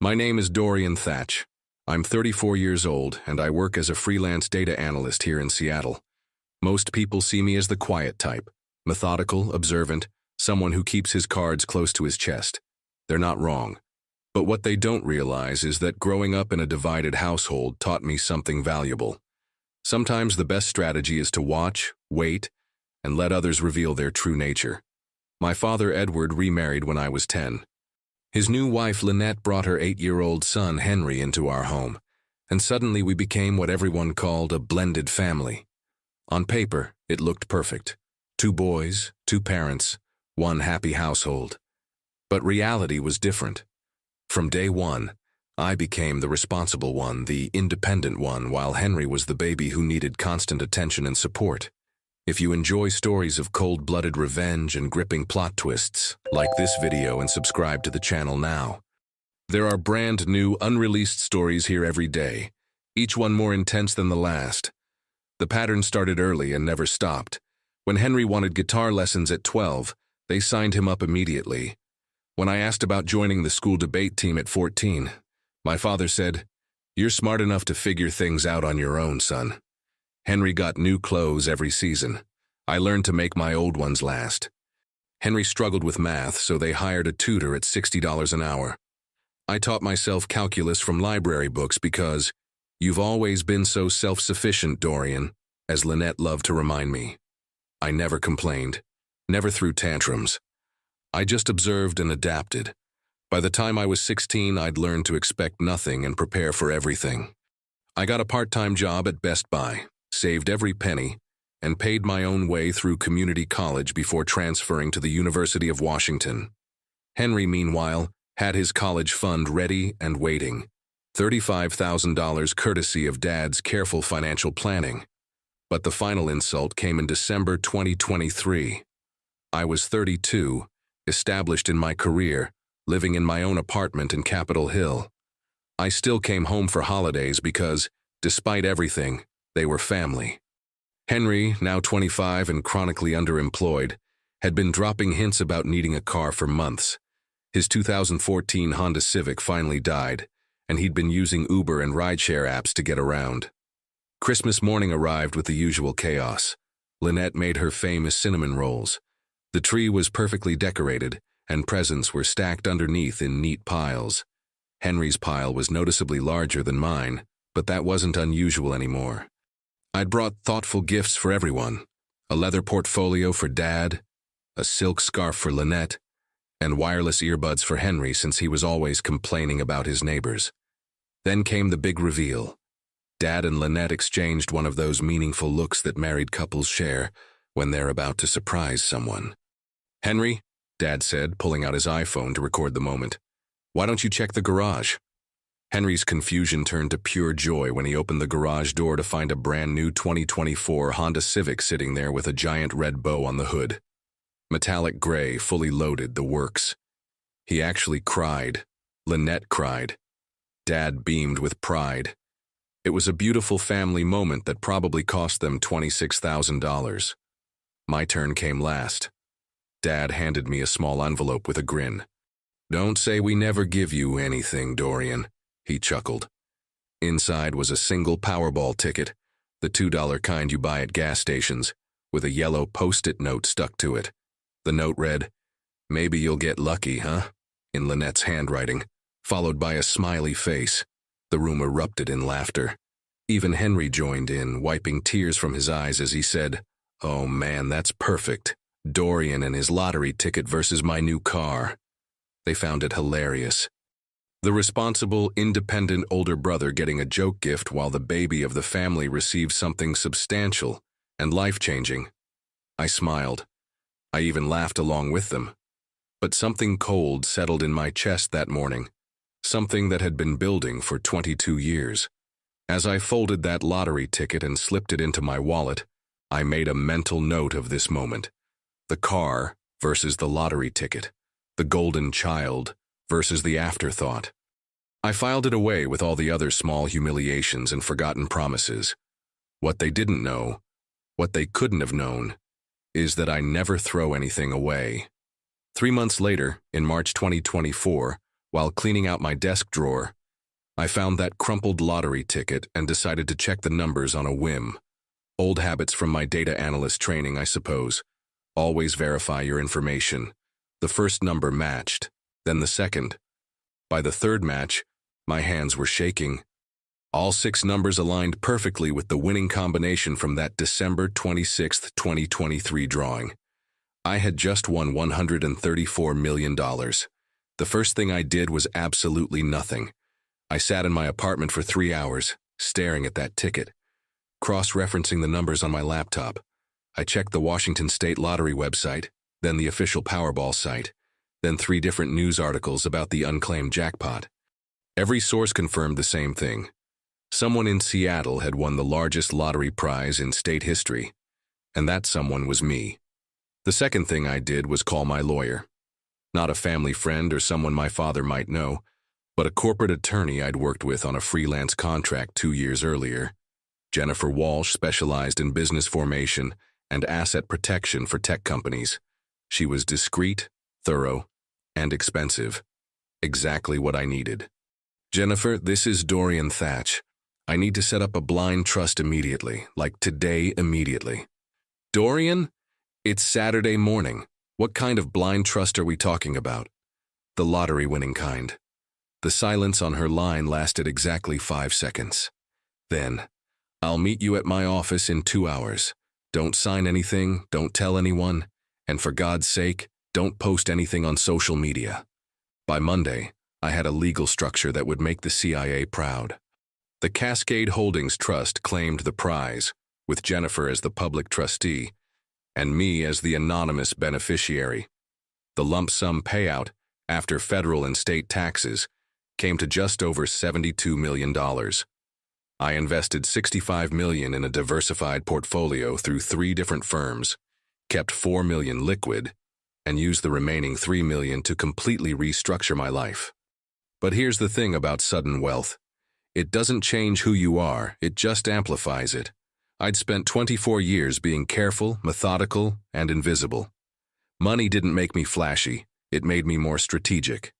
My name is Dorian Thatch. I'm 34 years old, and I work as a freelance data analyst here in Seattle. Most people see me as the quiet type, methodical, observant, someone who keeps his cards close to his chest. They're not wrong. But what they don't realize is that growing up in a divided household taught me something valuable. Sometimes the best strategy is to watch, wait, and let others reveal their true nature. My father, Edward, remarried when I was 10. His new wife, Lynette, brought her 8-year-old son, Henry, into our home, and suddenly we became what everyone called a blended family. On paper, it looked perfect. 2 boys, 2 parents, 1 happy household. But reality was different. From day one, I became the responsible one, the independent one, while Henry was the baby who needed constant attention and support. If you enjoy stories of cold-blooded revenge and gripping plot twists, like this video and subscribe to the channel now. There are brand new, unreleased stories here every day, each one more intense than the last. The pattern started early and never stopped. When Henry wanted guitar lessons at 12, they signed him up immediately. When I asked about joining the school debate team at 14, my father said, "You're smart enough to figure things out on your own, son." Henry got new clothes every season. I learned to make my old ones last. Henry struggled with math, so they hired a tutor at $60 an hour. I taught myself calculus from library books because you've always been so self-sufficient, Dorian, as Lynette loved to remind me. I never complained, never threw tantrums. I just observed and adapted. By the time I was 16, I'd learned to expect nothing and prepare for everything. I got a part-time job at Best Buy, saved every penny, and paid my own way through community college before transferring to the University of Washington. Henry, meanwhile, had his college fund ready and waiting, $35,000 courtesy of Dad's careful financial planning. But the final insult came in December 2023. I was 32, established in my career, living in my own apartment in Capitol Hill. I still came home for holidays because, despite everything, they were family. Henry, now 25 and chronically underemployed, had been dropping hints about needing a car for months. His 2014 Honda Civic finally died, and he'd been using Uber and rideshare apps to get around. Christmas morning arrived with the usual chaos. Lynette made her famous cinnamon rolls. The tree was perfectly decorated, and presents were stacked underneath in neat piles. Henry's pile was noticeably larger than mine, but that wasn't unusual anymore. I'd brought thoughtful gifts for everyone, a leather portfolio for Dad, a silk scarf for Lynette, and wireless earbuds for Henry since he was always complaining about his neighbors. Then came the big reveal. Dad and Lynette exchanged one of those meaningful looks that married couples share when they're about to surprise someone. "Henry," Dad said, pulling out his iPhone to record the moment, "why don't you check the garage?" Henry's confusion turned to pure joy when he opened the garage door to find a brand new 2024 Honda Civic sitting there with a giant red bow on the hood. Metallic gray, fully loaded, the works. He actually cried. Lynette cried. Dad beamed with pride. It was a beautiful family moment that probably cost them $26,000. My turn came last. Dad handed me a small envelope with a grin. "Don't say we never give you anything, Dorian," he chuckled. Inside was a single Powerball ticket, the $2 kind you buy at gas stations, with a yellow Post-it note stuck to it. The note read, "Maybe you'll get lucky, huh?" in Lynette's handwriting, followed by a smiley face. The room erupted in laughter. Even Henry joined in, wiping tears from his eyes as he said, "Oh man, that's perfect. Dorian and his lottery ticket versus my new car." They found it hilarious. The responsible, independent older brother getting a joke gift while the baby of the family received something substantial and life-changing. I smiled. I even laughed along with them. But something cold settled in my chest that morning, something that had been building for 22 years. As I folded that lottery ticket and slipped it into my wallet, I made a mental note of this moment. The car versus the lottery ticket. The golden child versus the afterthought. I filed it away with all the other small humiliations and forgotten promises. What they didn't know, what they couldn't have known, is that I never throw anything away. 3 months later, in March 2024, While cleaning out my desk drawer, I found that crumpled lottery ticket and decided to check the numbers on a whim. Old habits from my data analyst training, I suppose. Always verify your information. The first number matched, then the second. By the third match, my hands were shaking. All 6 numbers aligned perfectly with the winning combination from that December 26, 2023 drawing. I had just won $134 million. The first thing I did was absolutely nothing. I sat in my apartment for 3 hours, staring at that ticket, cross-referencing the numbers on my laptop. I checked the Washington State Lottery website, then the official Powerball site, then 3 different news articles about the unclaimed jackpot. Every source confirmed the same thing. Someone in Seattle had won the largest lottery prize in state history, and that someone was me. The second thing I did was call my lawyer. Not a family friend or someone my father might know, but a corporate attorney I'd worked with on a freelance contract 2 years earlier. Jennifer Walsh specialized in business formation and asset protection for tech companies. She was discreet, thorough, and expensive. Exactly what I needed. Jennifer, this is Dorian Thatch. I need to set up a blind trust immediately, like today immediately. Dorian? It's Saturday morning. What kind of blind trust are we talking about? The lottery-winning kind. The silence on her line lasted exactly 5 seconds. Then, I'll meet you at my office in 2 hours. Don't sign anything, don't tell anyone, and for God's sake, don't post anything on social media. By Monday, I had a legal structure that would make the CIA proud. The Cascade Holdings Trust claimed the prize, with Jennifer as the public trustee, and me as the anonymous beneficiary. The lump sum payout, after federal and state taxes, came to just over $72 million. I invested $65 million in a diversified portfolio through 3 different firms, kept $4 million liquid, and used the remaining $3 million to completely restructure my life. But here's the thing about sudden wealth. It doesn't change who you are, it just amplifies it. I'd spent 24 years being careful, methodical, and invisible. Money didn't make me flashy, it made me more strategic.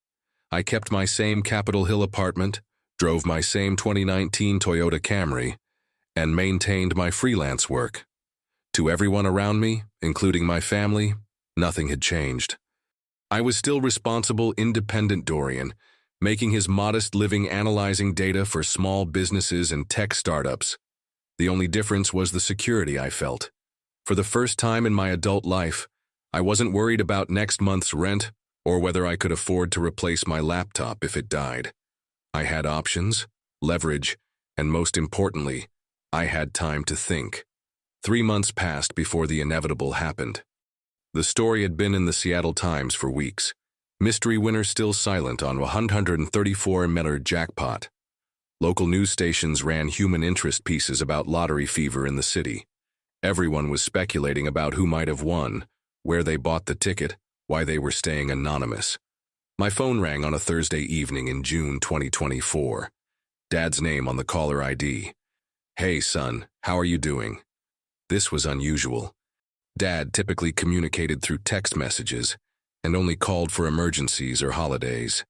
I kept my same Capitol Hill apartment, drove my same 2019 Toyota Camry, and maintained my freelance work. To everyone around me, including my family, nothing had changed. I was still responsible, independent Dorian, making his modest living analyzing data for small businesses and tech startups. The only difference was the security I felt. For the first time in my adult life, I wasn't worried about next month's rent or whether I could afford to replace my laptop if it died. I had options, leverage, and most importantly, I had time to think. 3 months passed before the inevitable happened. The story had been in the Seattle Times for weeks. Mystery winner still silent on $134 million jackpot. Local news stations ran human interest pieces about lottery fever in the city. Everyone was speculating about who might have won, where they bought the ticket, why they were staying anonymous. My phone rang on a Thursday evening in June 2024. Dad's name on the caller ID. "Hey, son, how are you doing?" This was unusual. Dad typically communicated through text messages and only called for emergencies or holidays.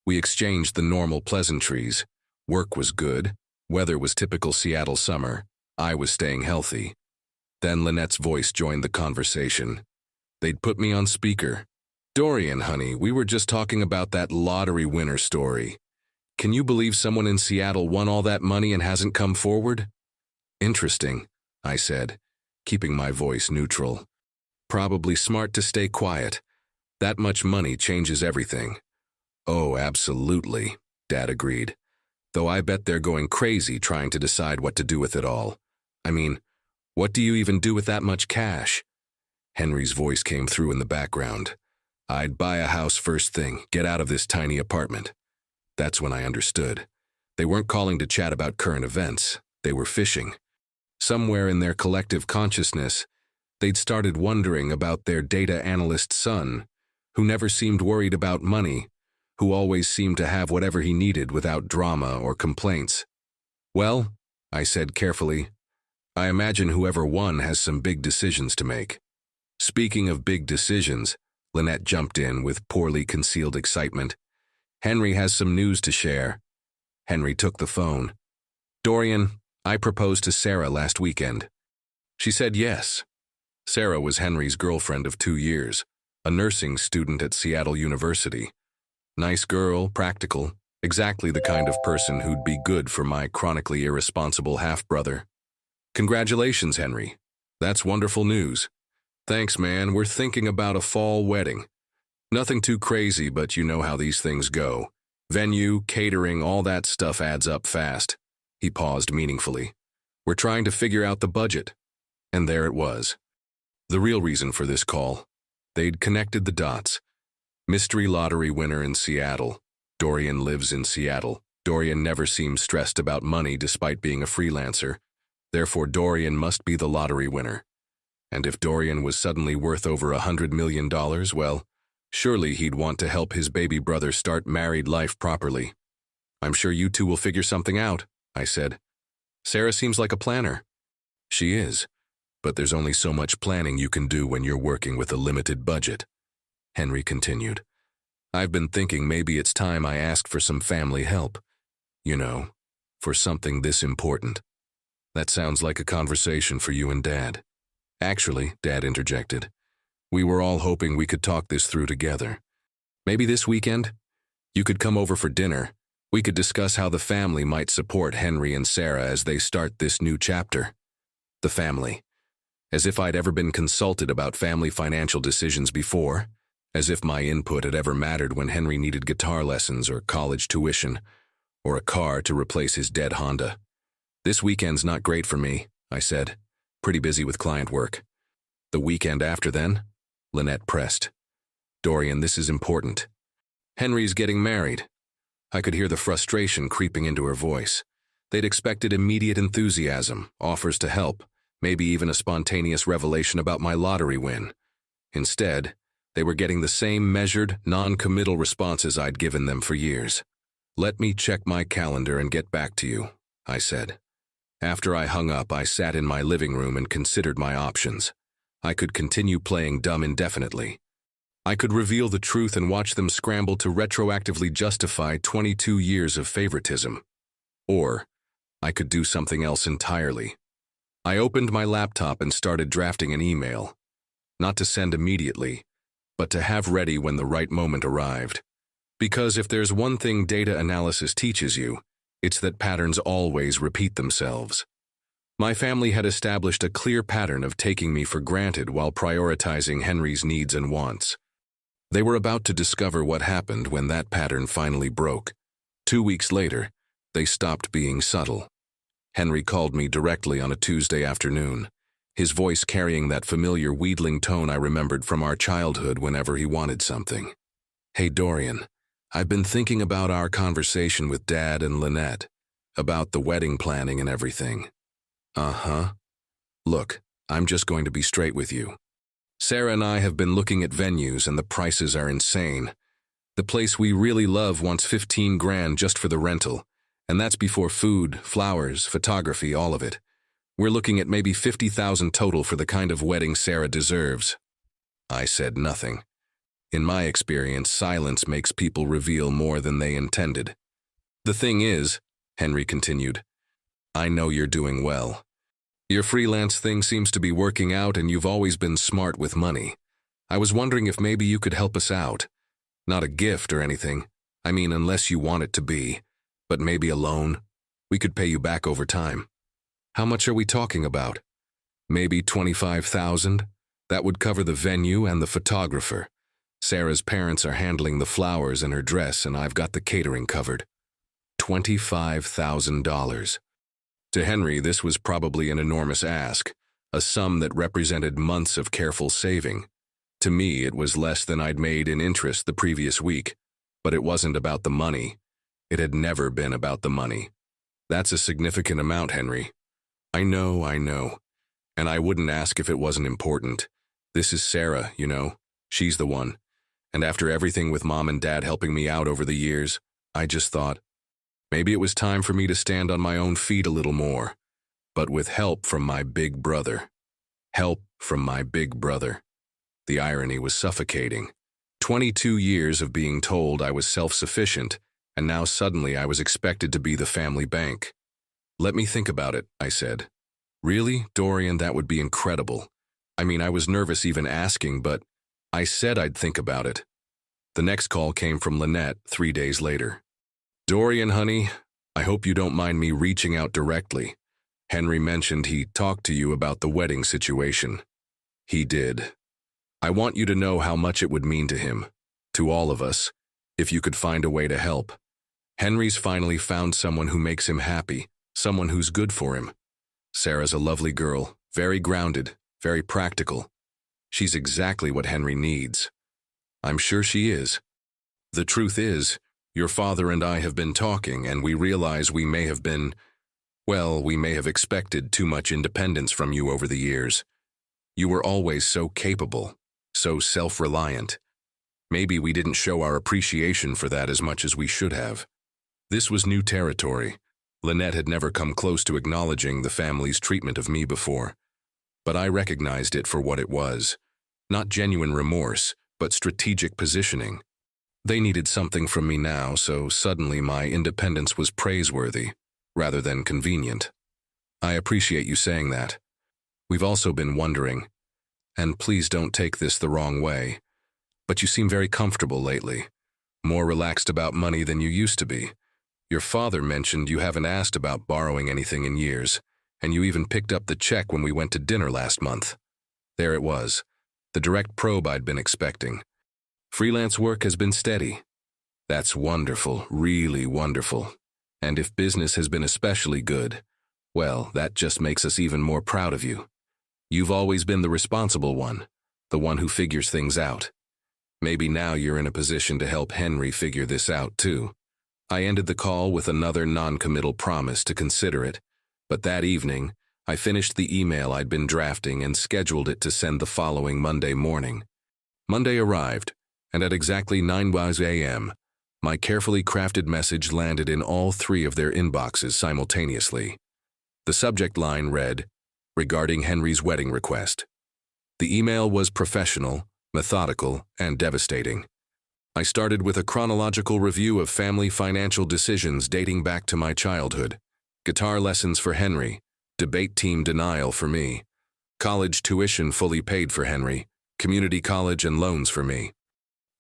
We exchanged the normal pleasantries. Work was good, weather was typical Seattle summer, I was staying healthy. Then Lynette's voice joined the conversation. They'd put me on speaker. "Dorian, honey, we were just talking about that lottery winner story. Can you believe someone in Seattle won all that money and hasn't come forward?" "Interesting," I said, keeping my voice neutral. "Probably smart to stay quiet. That much money changes everything." "Oh, absolutely," Dad agreed. "Though I bet they're going crazy trying to decide what to do with it all. I mean, what do you even do with that much cash?" Henry's voice came through in the background. "I'd buy a house first thing, get out of this tiny apartment." That's when I understood. They weren't calling to chat about current events. They were fishing. Somewhere in their collective consciousness, they'd started wondering about their data analyst son, who never seemed worried about money, who always seemed to have whatever he needed without drama or complaints. "Well," I said carefully, "I imagine whoever won has some big decisions to make." Speaking of big decisions, Lynette jumped in with poorly concealed excitement. Henry has some news to share. Henry took the phone. Dorian, I proposed to Sarah last weekend. She said yes. Sarah was Henry's girlfriend of 2 years, a nursing student at Seattle University. Nice girl, practical, exactly the kind of person who'd be good for my chronically irresponsible half-brother. Congratulations, Henry. That's wonderful news. Thanks, man. We're thinking about a fall wedding. Nothing too crazy, but you know how these things go. Venue, catering, all that stuff adds up fast. He paused meaningfully. We're trying to figure out the budget. And there it was. The real reason for this call. They'd connected the dots. Mystery lottery winner in Seattle. Dorian lives in Seattle. Dorian never seems stressed about money despite being a freelancer. Therefore, Dorian must be the lottery winner. And if Dorian was suddenly worth over $100 million, well, surely he'd want to help his baby brother start married life properly. I'm sure you two will figure something out, I said. Sarah seems like a planner. She is, but there's only so much planning you can do when you're working with a limited budget. Henry continued. I've been thinking maybe it's time I asked for some family help. You know, for something this important. That sounds like a conversation for you and Dad. Actually, Dad interjected, we were all hoping we could talk this through together. Maybe this weekend? You could come over for dinner. We could discuss how the family might support Henry and Sarah as they start this new chapter. The family. As if I'd ever been consulted about family financial decisions before. As if my input had ever mattered when Henry needed guitar lessons or college tuition, or a car to replace his dead Honda. This weekend's not great for me, I said. Pretty busy with client work. The weekend after then? Lynette pressed. Dorian, this is important. Henry's getting married. I could hear the frustration creeping into her voice. They'd expected immediate enthusiasm, offers to help, maybe even a spontaneous revelation about my lottery win. Instead, they were getting the same measured, non-committal responses I'd given them for years. Let me check my calendar and get back to you, I said. After I hung up, I sat in my living room and considered my options. I could continue playing dumb indefinitely. I could reveal the truth and watch them scramble to retroactively justify 22 years of favoritism. Or, I could do something else entirely. I opened my laptop and started drafting an email. Not to send immediately, but to have ready when the right moment arrived. Because if there's one thing data analysis teaches you, it's that patterns always repeat themselves. My family had established a clear pattern of taking me for granted while prioritizing Henry's needs and wants. They were about to discover what happened when that pattern finally broke. 2 weeks later, they stopped being subtle. Henry called me directly on a Tuesday afternoon, his voice carrying that familiar wheedling tone I remembered from our childhood whenever he wanted something. Hey, Dorian, I've been thinking about our conversation with Dad and Lynette, about the wedding planning and everything. Uh-huh. Look, I'm just going to be straight with you. Sarah and I have been looking at venues and the prices are insane. The place we really love wants 15 grand just for the rental, and that's before food, flowers, photography, all of it. We're looking at maybe 50,000 total for the kind of wedding Sarah deserves. I said nothing. In my experience, silence makes people reveal more than they intended. The thing is, Henry continued, I know you're doing well. Your freelance thing seems to be working out and you've always been smart with money. I was wondering if maybe you could help us out. Not a gift or anything. I mean, unless you want it to be. But maybe a loan. We could pay you back over time. How much are we talking about? Maybe 25,000? That would cover the venue and the photographer. Sarah's parents are handling the flowers and her dress, and I've got the catering covered. $25,000. To Henry, this was probably an enormous ask, a sum that represented months of careful saving. To me, it was less than I'd made in interest the previous week, but it wasn't about the money. It had never been about the money. That's a significant amount, Henry. I know, and I wouldn't ask if it wasn't important. This is Sarah, you know. She's the one. And after everything with Mom and Dad helping me out over the years, I just thought, maybe it was time for me to stand on my own feet a little more, but with help from my big brother. Help from my big brother. The irony was suffocating. 22 years of being told I was self-sufficient, and now suddenly I was expected to be the family bank. "Let me think about it," I said. "Really, Dorian, that would be incredible. I mean, I was nervous even asking, but I said I'd think about it." The next call came from Lynette 3 days later. "Dorian, honey, I hope you don't mind me reaching out directly. Henry mentioned he talked to you about the wedding situation." "He did. I want you to know how much it would mean to him, to all of us, if you could find a way to help. Henry's finally found someone who makes him happy, someone who's good for him. Sarah's a lovely girl, very grounded, very practical. She's exactly what Henry needs. I'm sure she is. The truth is, your father and I have been talking, and we realize we may have been, well, we may have expected too much independence from you over the years. You were always so capable, so self-reliant. Maybe we didn't show our appreciation for that as much as we should have." This was new territory. Lynette had never come close to acknowledging the family's treatment of me before. But I recognized it for what it was. Not genuine remorse, but strategic positioning. They needed something from me now, so suddenly my independence was praiseworthy, rather than convenient. "I appreciate you saying that. We've also been wondering, and please don't take this the wrong way, but you seem very comfortable lately, more relaxed about money than you used to be. Your father mentioned you haven't asked about borrowing anything in years, and you even picked up the check when we went to dinner last month." There it was, the direct probe I'd been expecting. "Freelance work has been steady." "That's wonderful, really wonderful. And if business has been especially good, well, that just makes us even more proud of you. You've always been the responsible one, the one who figures things out. Maybe now you're in a position to help Henry figure this out too." I ended the call with another non-committal promise to consider it, but that evening, I finished the email I'd been drafting and scheduled it to send the following Monday morning. Monday arrived, and at exactly 9 a.m., my carefully crafted message landed in all 3 of their inboxes simultaneously. The subject line read, "Regarding Henry's wedding request." The email was professional, methodical, and devastating. I started with a chronological review of family financial decisions dating back to my childhood. Guitar lessons for Henry, debate team denial for me, college tuition fully paid for Henry, community college and loans for me,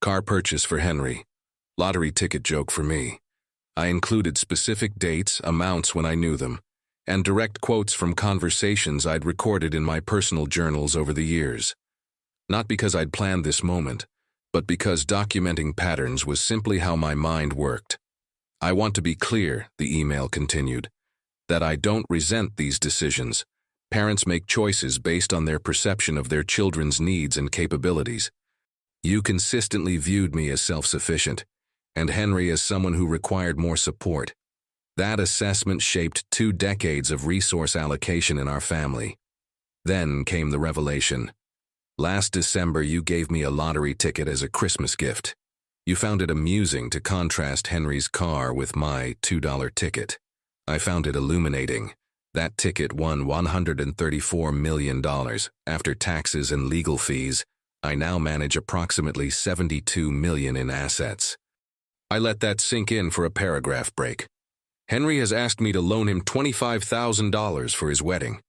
car purchase for Henry, lottery ticket joke for me. I included specific dates, amounts when I knew them, and direct quotes from conversations I'd recorded in my personal journals over the years. Not because I'd planned this moment, but because documenting patterns was simply how my mind worked. "I want to be clear," the email continued, "that I don't resent these decisions. Parents make choices based on their perception of their children's needs and capabilities. You consistently viewed me as self-sufficient, and Henry as someone who required more support. That assessment shaped 2 decades of resource allocation in our family. Then came the revelation. Last December, you gave me a lottery ticket as a Christmas gift. You found it amusing to contrast Henry's car with my $2 ticket. I found it illuminating. That ticket won $134 million. After taxes and legal fees, I now manage approximately $72 million in assets. I let that sink in for a paragraph break. Henry has asked me to loan him $25,000 for his wedding.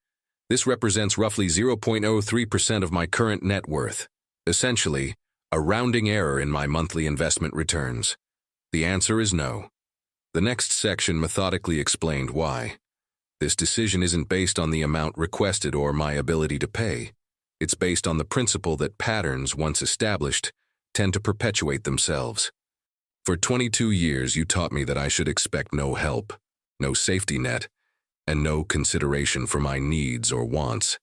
This represents roughly 0.03% of my current net worth. Essentially, a rounding error in my monthly investment returns. The answer is no. The next section methodically explained why. This decision isn't based on the amount requested or my ability to pay. It's based on the principle that patterns, once established, tend to perpetuate themselves. For 22 years, you taught me that I should expect no help, no safety net, and no consideration for my needs or wants.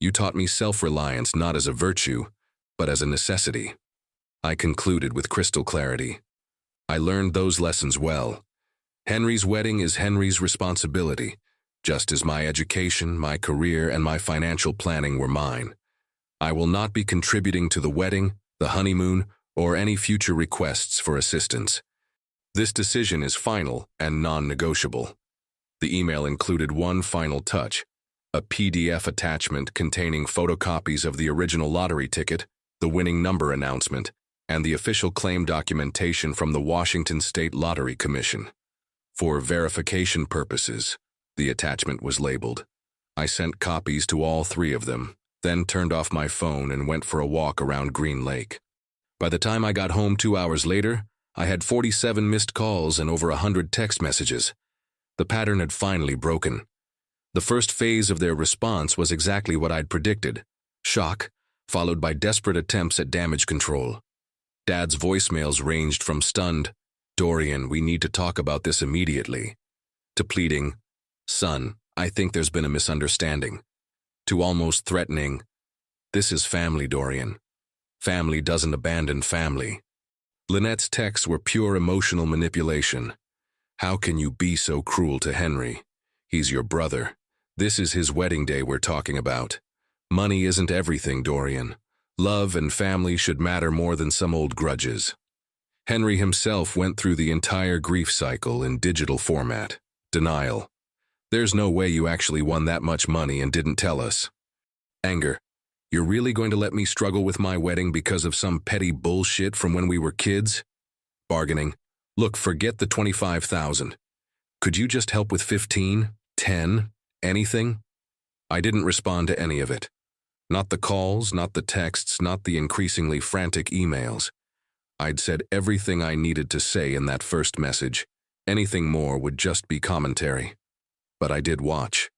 You taught me self-reliance not as a virtue, but as a necessity. I concluded with crystal clarity. I learned those lessons well. Henry's wedding is Henry's responsibility, just as my education, my career, and my financial planning were mine. I will not be contributing to the wedding, the honeymoon, or any future requests for assistance. This decision is final and non-negotiable. The email included one final touch, a PDF attachment containing photocopies of the original lottery ticket, the winning number announcement, and the official claim documentation from the Washington State Lottery Commission. For verification purposes, the attachment was labeled. I sent copies to all three of them, then turned off my phone and went for a walk around Green Lake. By the time I got home 2 hours later, I had 47 missed calls and over 100 text messages. The pattern had finally broken. The first phase of their response was exactly what I'd predicted: shock, followed by desperate attempts at damage control. Dad's voicemails ranged from stunned, "Dorian, we need to talk about this immediately," to pleading, "Son, I think there's been a misunderstanding," to almost threatening, "This is family, Dorian. Family doesn't abandon family." Lynette's texts were pure emotional manipulation. "How can you be so cruel to Henry? He's your brother. This is his wedding day we're talking about. Money isn't everything, Dorian. Love and family should matter more than some old grudges." Henry himself went through the entire grief cycle in digital format. Denial. "There's no way you actually won that much money and didn't tell us." Anger. "You're really going to let me struggle with my wedding because of some petty bullshit from when we were kids?" Bargaining. "Look, forget the 25,000. Could you just help with 15, 10, anything?" I didn't respond to any of it. Not the calls, not the texts, not the increasingly frantic emails. I'd said everything I needed to say in that first message. Anything more would just be commentary. But I did watch.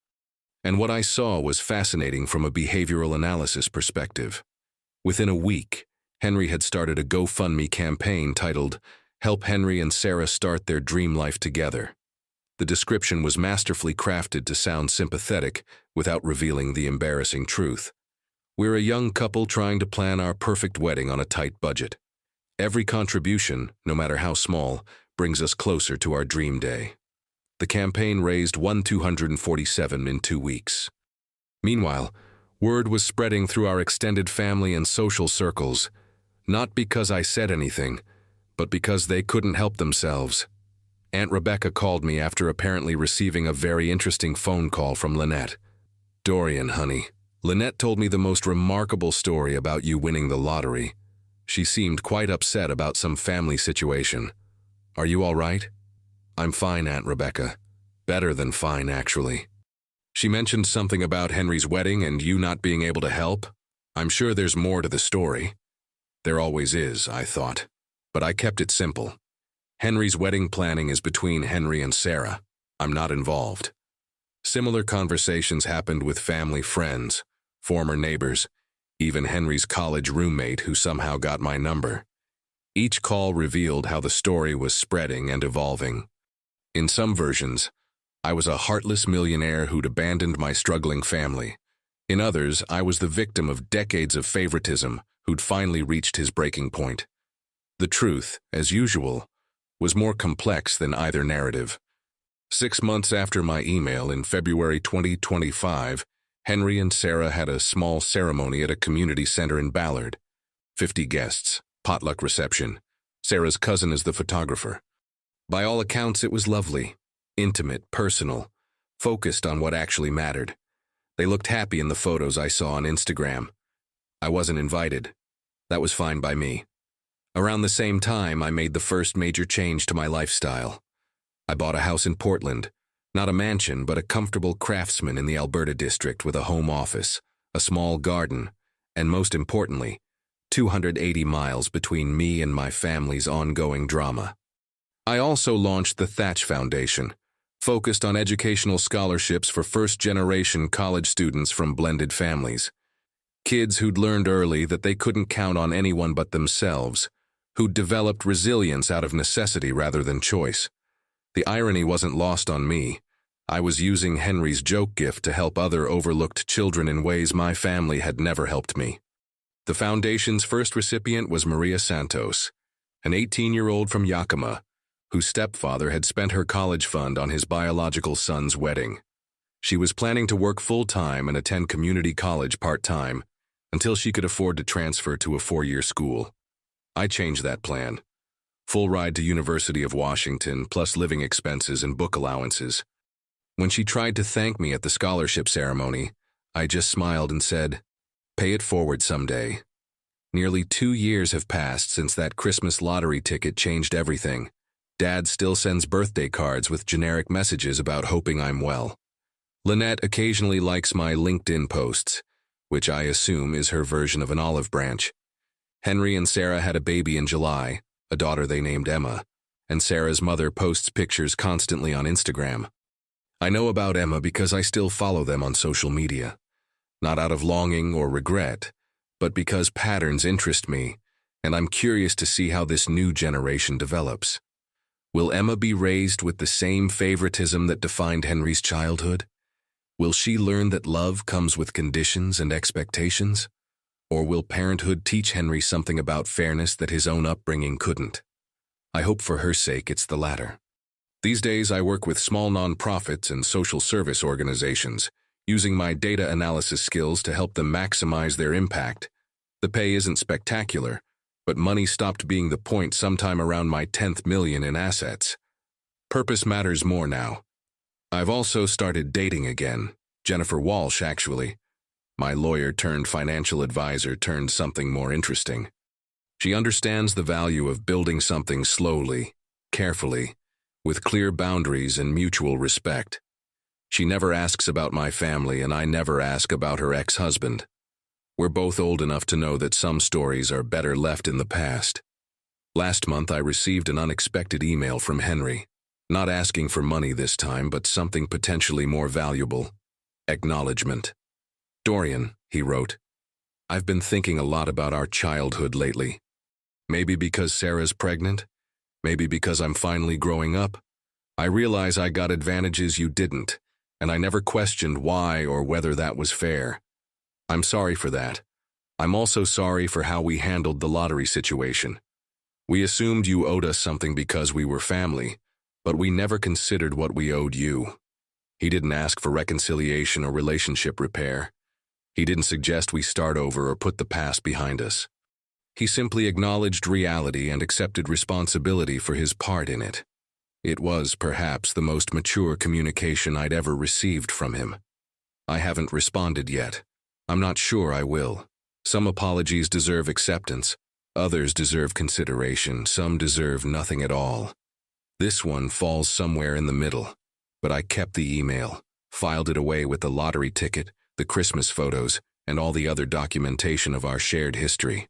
And what I saw was fascinating from a behavioral analysis perspective. Within a week, Henry had started a GoFundMe campaign titled, "Help Henry and Sarah Start Their Dream Life Together." The description was masterfully crafted to sound sympathetic without revealing the embarrassing truth. "We're a young couple trying to plan our perfect wedding on a tight budget. Every contribution, no matter how small, brings us closer to our dream day." The campaign raised $1,247 in 2 weeks. Meanwhile, word was spreading through our extended family and social circles, not because I said anything, but because they couldn't help themselves. Aunt Rebecca called me after apparently receiving a very interesting phone call from Lynette. "Dorian, honey, Lynette told me the most remarkable story about you winning the lottery. She seemed quite upset about some family situation. Are you all right?" "I'm fine, Aunt Rebecca. Better than fine, actually." "She mentioned something about Henry's wedding and you not being able to help. I'm sure there's more to the story." There always is, I thought. But I kept it simple. Henry's wedding planning is between Henry and Sarah. I'm not involved. Similar conversations happened with family friends, former neighbors, even Henry's college roommate who somehow got my number. Each call revealed how the story was spreading and evolving. In some versions, I was a heartless millionaire who'd abandoned my struggling family. In others, I was the victim of decades of favoritism who'd finally reached his breaking point. The truth, as usual, was more complex than either narrative. 6 months after my email in February 2025, Henry and Sarah had a small ceremony at a community center in Ballard. 50 guests, potluck reception. Sarah's cousin is the photographer. By all accounts, it was lovely, intimate, personal, focused on what actually mattered. They looked happy in the photos I saw on Instagram. I wasn't invited. That was fine by me. Around the same time, I made the first major change to my lifestyle. I bought a house in Portland, not a mansion, but a comfortable craftsman in the Alberta district with a home office, a small garden, and most importantly, 280 miles between me and my family's ongoing drama. I also launched the Thatch Foundation, focused on educational scholarships for first-generation college students from blended families. Kids who'd learned early that they couldn't count on anyone but themselves, who'd developed resilience out of necessity rather than choice. The irony wasn't lost on me. I was using Henry's joke gift to help other overlooked children in ways my family had never helped me. The foundation's first recipient was Maria Santos, an 18-year-old from Yakima, whose stepfather had spent her college fund on his biological son's wedding. She was planning to work full-time and attend community college part-time until she could afford to transfer to a 4-year school. I changed that plan. Full ride to University of Washington, plus living expenses and book allowances. When she tried to thank me at the scholarship ceremony, I just smiled and said, "Pay it forward someday." Nearly 2 years have passed since that Christmas lottery ticket changed everything. Dad still sends birthday cards with generic messages about hoping I'm well. Lynette occasionally likes my LinkedIn posts, which I assume is her version of an olive branch. Henry and Sarah had a baby in July, a daughter they named Emma, and Sarah's mother posts pictures constantly on Instagram. I know about Emma because I still follow them on social media, not out of longing or regret, but because patterns interest me, and I'm curious to see how this new generation develops. Will Emma be raised with the same favoritism that defined Henry's childhood? Will she learn that love comes with conditions and expectations? Or will parenthood teach Henry something about fairness that his own upbringing couldn't? I hope for her sake it's the latter. These days I work with small nonprofits and social service organizations, using my data analysis skills to help them maximize their impact. The pay isn't spectacular, but money stopped being the point sometime around my 10th million in assets. Purpose matters more now. I've also started dating again. Jennifer Walsh, actually. My lawyer turned financial advisor turned something more interesting. She understands the value of building something slowly, carefully, with clear boundaries and mutual respect. She never asks about my family, and I never ask about her ex-husband. We're both old enough to know that some stories are better left in the past. Last month I received an unexpected email from Henry. Not asking for money this time, but something potentially more valuable. Acknowledgement. Dorian, he wrote, I've been thinking a lot about our childhood lately. Maybe because Sarah's pregnant. Maybe because I'm finally growing up. I realize I got advantages you didn't, and I never questioned why or whether that was fair. I'm sorry for that. I'm also sorry for how we handled the lottery situation. We assumed you owed us something because we were family, but we never considered what we owed you. He didn't ask for reconciliation or relationship repair. He didn't suggest we start over or put the past behind us. He simply acknowledged reality and accepted responsibility for his part in it. It was, perhaps, the most mature communication I'd ever received from him. I haven't responded yet. I'm not sure I will. Some apologies deserve acceptance. Others deserve consideration. Some deserve nothing at all. This one falls somewhere in the middle, but I kept the email, filed it away with the lottery ticket, the Christmas photos, and all the other documentation of our shared history.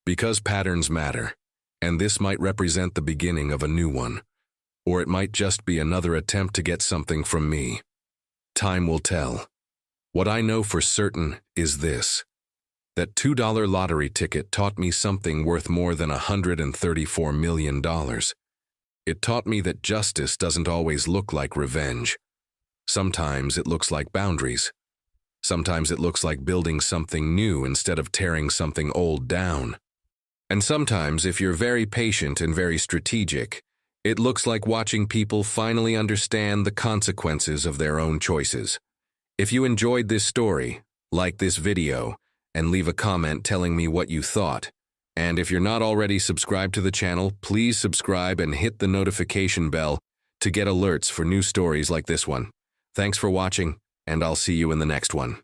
Because patterns matter, and this might represent the beginning of a new one, or it might just be another attempt to get something from me. Time will tell. What I know for certain is this: that $2 lottery ticket taught me something worth more than $134 million. It taught me that justice doesn't always look like revenge. Sometimes it looks like boundaries. Sometimes it looks like building something new instead of tearing something old down. And sometimes, if you're very patient and very strategic, it looks like watching people finally understand the consequences of their own choices. If you enjoyed this story, like this video, and leave a comment telling me what you thought. And if you're not already subscribed to the channel, please subscribe and hit the notification bell to get alerts for new stories like this one. Thanks for watching, and I'll see you in the next one.